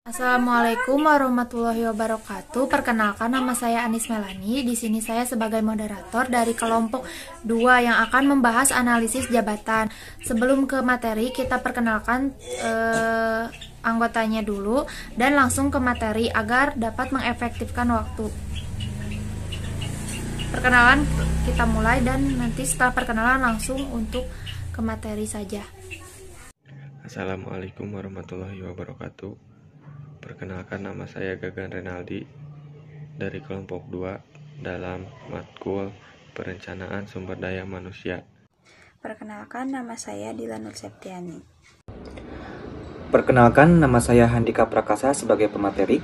Assalamualaikum warahmatullahi wabarakatuh. Perkenalkan, nama saya Anis Melani. Di sini saya sebagai moderator dari kelompok 2 yang akan membahas analisis jabatan. Sebelum ke materi, kita perkenalkan anggotanya dulu dan langsung ke materi agar dapat mengefektifkan waktu. Perkenalan kita mulai dan nanti setelah perkenalan langsung untuk ke materi saja. Assalamualaikum warahmatullahi wabarakatuh. Perkenalkan, nama saya Gagan Renaldi dari kelompok 2 dalam matkul Perencanaan Sumber Daya Manusia. Perkenalkan, nama saya Dila Nur Septiani. Perkenalkan, nama saya Handika Prakasa sebagai pemateri.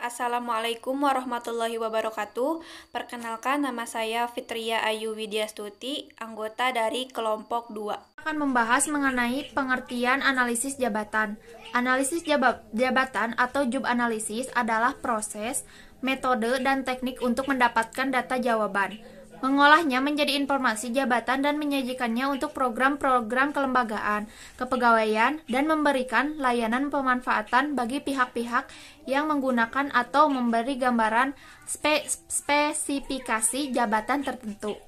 Assalamualaikum warahmatullahi wabarakatuh. Perkenalkan, nama saya Fitria Ayu Widyastuti, anggota dari kelompok 2. Akan membahas mengenai pengertian analisis jabatan. Analisis jabatan atau job analysis adalah proses, metode, dan teknik untuk mendapatkan data jawaban, mengolahnya menjadi informasi jabatan dan menyajikannya untuk program-program kelembagaan, kepegawaian, dan memberikan layanan pemanfaatan bagi pihak-pihak yang menggunakan atau memberi gambaran spesifikasi jabatan tertentu.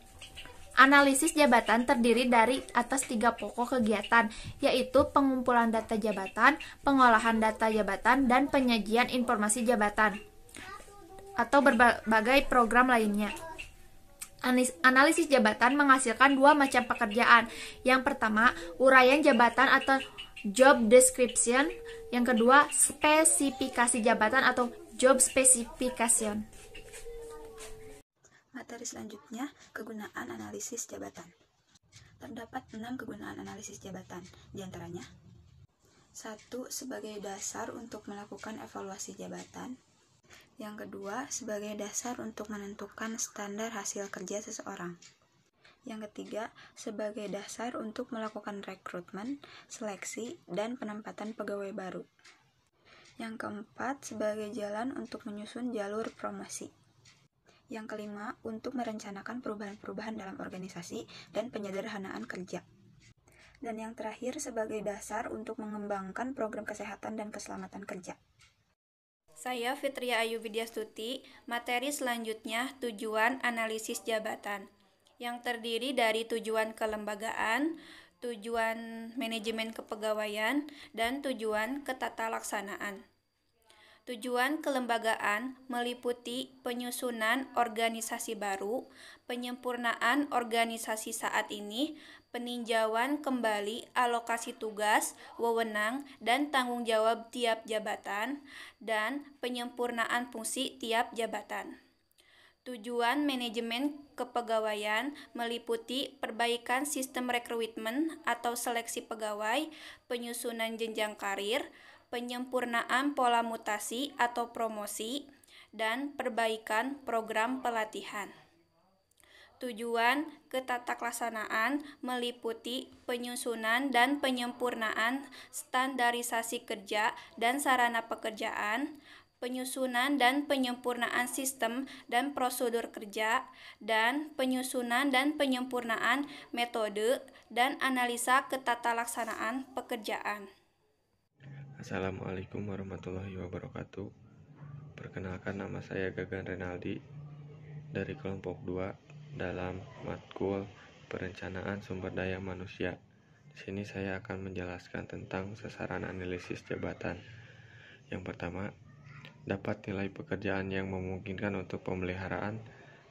Analisis jabatan terdiri dari atas 3 pokok kegiatan, yaitu pengumpulan data jabatan, pengolahan data jabatan, dan penyajian informasi jabatan, atau berbagai program lainnya. Analisis jabatan menghasilkan 2 macam pekerjaan. Yang pertama, uraian jabatan atau job description. Yang kedua, spesifikasi jabatan atau job specification. Materi selanjutnya, kegunaan analisis jabatan. Terdapat 6 kegunaan analisis jabatan, diantaranya 1. Sebagai dasar untuk melakukan evaluasi jabatan. Yang kedua, sebagai dasar untuk menentukan standar hasil kerja seseorang. Yang ketiga, sebagai dasar untuk melakukan rekrutmen, seleksi, dan penempatan pegawai baru. Yang keempat, sebagai jalan untuk menyusun jalur promosi. Yang kelima, untuk merencanakan perubahan-perubahan dalam organisasi dan penyederhanaan kerja. Dan yang terakhir, sebagai dasar untuk mengembangkan program kesehatan dan keselamatan kerja. Saya Fitria Ayu Widyastuti. Materi selanjutnya tujuan analisis jabatan, yang terdiri dari tujuan kelembagaan, tujuan manajemen kepegawaian, dan tujuan ketatalaksanaan. Tujuan kelembagaan meliputi penyusunan organisasi baru, penyempurnaan organisasi saat ini, peninjauan kembali alokasi tugas, wewenang, dan tanggung jawab tiap jabatan, dan penyempurnaan fungsi tiap jabatan. Tujuan manajemen kepegawaian meliputi perbaikan sistem rekrutmen atau seleksi pegawai, penyusunan jenjang karir, penyempurnaan pola mutasi atau promosi, dan perbaikan program pelatihan. Tujuan ketatalaksanaan meliputi penyusunan dan penyempurnaan standarisasi kerja dan sarana pekerjaan, penyusunan dan penyempurnaan sistem dan prosedur kerja, dan penyusunan dan penyempurnaan metode dan analisa ketatalaksanaan pekerjaan. Assalamualaikum warahmatullahi wabarakatuh. Perkenalkan, nama saya Gagan Renaldi dari kelompok 2 dalam matkul Perencanaan Sumber Daya Manusia. Di sini saya akan menjelaskan tentang sasaran analisis jabatan. Yang pertama, dapat nilai pekerjaan yang memungkinkan untuk pemeliharaan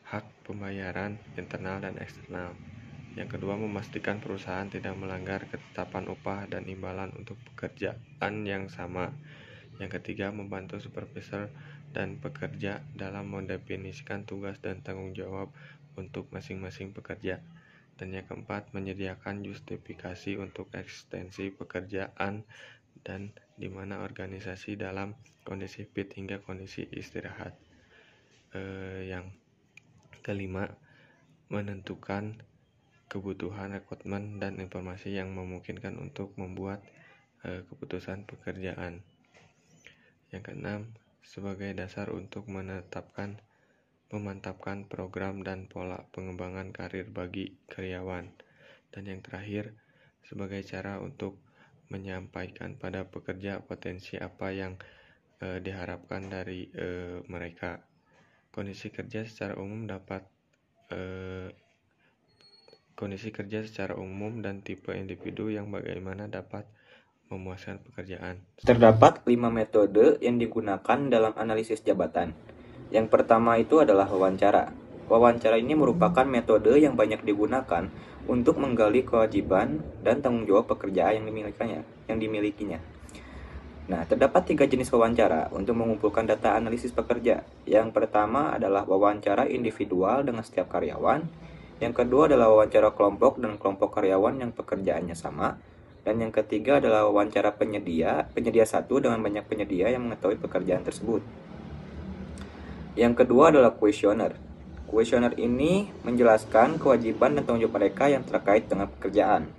hak pembayaran internal dan eksternal. Yang kedua, memastikan perusahaan tidak melanggar ketetapan upah dan imbalan untuk pekerjaan yang sama. Yang ketiga, membantu supervisor dan pekerja dalam mendefinisikan tugas dan tanggung jawab untuk masing-masing pekerja. Dan yang keempat, menyediakan justifikasi untuk ekstensi pekerjaan dan di mana organisasi dalam kondisi fit hingga kondisi istirahat. Yang kelima, menentukan kebutuhan rekrutmen dan informasi yang memungkinkan untuk membuat keputusan pekerjaan. Yang keenam, sebagai dasar untuk memantapkan program dan pola pengembangan karir bagi karyawan. Dan yang terakhir, sebagai cara untuk menyampaikan pada pekerja potensi apa yang diharapkan dari mereka. Kondisi kerja secara umum dan tipe individu yang bagaimana dapat memuaskan pekerjaan. Terdapat 5 metode yang digunakan dalam analisis jabatan. Yang pertama itu adalah wawancara. Wawancara ini merupakan metode yang banyak digunakan untuk menggali kewajiban dan tanggung jawab pekerjaan yang dimilikinya. Nah, terdapat 3 jenis wawancara untuk mengumpulkan data analisis pekerja. Yang pertama adalah wawancara individual dengan setiap karyawan. Yang kedua adalah wawancara kelompok dan kelompok karyawan yang pekerjaannya sama. Dan yang ketiga adalah wawancara penyedia satu dengan banyak penyedia yang mengetahui pekerjaan tersebut. Yang kedua adalah kuesioner. Kuesioner ini menjelaskan kewajiban dan tanggung jawab mereka yang terkait dengan pekerjaan.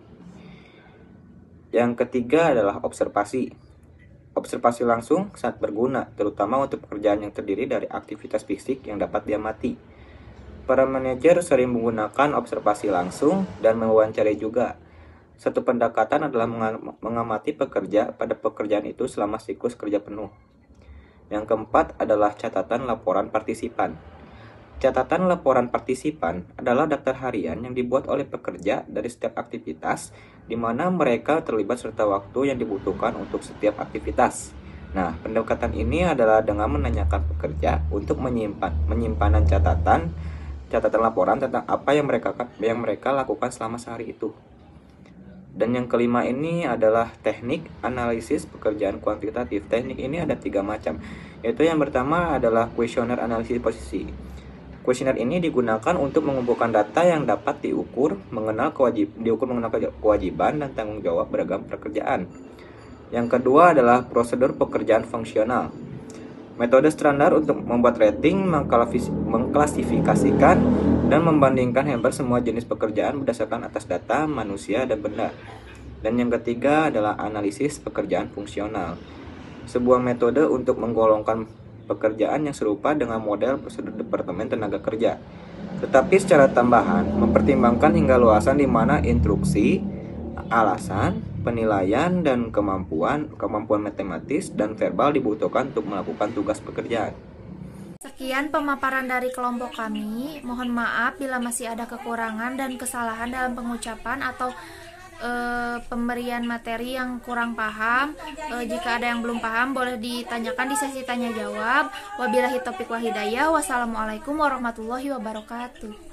Yang ketiga adalah observasi. Observasi langsung sangat berguna, terutama untuk pekerjaan yang terdiri dari aktivitas fisik yang dapat diamati. Para manajer sering menggunakan observasi langsung dan mewawancarai juga. Satu pendekatan adalah mengamati pekerja pada pekerjaan itu selama siklus kerja penuh. Yang keempat adalah catatan laporan partisipan. Catatan laporan partisipan adalah daftar harian yang dibuat oleh pekerja dari setiap aktivitas, di mana mereka terlibat serta waktu yang dibutuhkan untuk setiap aktivitas. Nah, pendekatan ini adalah dengan menanyakan pekerja untuk menyimpanan catatan laporan tentang apa yang mereka lakukan selama sehari itu. Dan yang kelima ini adalah teknik analisis pekerjaan kuantitatif. Teknik ini ada 3 macam, yaitu yang pertama adalah kuesioner analisis posisi. Kuesioner ini digunakan untuk mengumpulkan data yang dapat diukur mengenal kewajiban dan tanggung jawab beragam pekerjaan. Yang kedua adalah prosedur pekerjaan fungsional. Metode standar untuk membuat rating, mengklasifikasikan, dan membandingkan hampir semua jenis pekerjaan berdasarkan atas data, manusia, dan benda. Dan yang ketiga adalah analisis pekerjaan fungsional. Sebuah metode untuk menggolongkan pekerjaan yang serupa dengan model prosedur Departemen Tenaga Kerja. Tetapi secara tambahan, mempertimbangkan hingga luasan di mana instruksi, alasan, penilaian, dan kemampuan matematis dan verbal dibutuhkan untuk melakukan tugas pekerjaan. Sekian pemaparan dari kelompok kami. Mohon maaf bila masih ada kekurangan dan kesalahan dalam pengucapan atau pemberian materi yang kurang paham. Jika ada yang belum paham boleh ditanyakan di sesi tanya jawab. Wabillahi taufiq wal hidayah. Wassalamualaikum warahmatullahi wabarakatuh.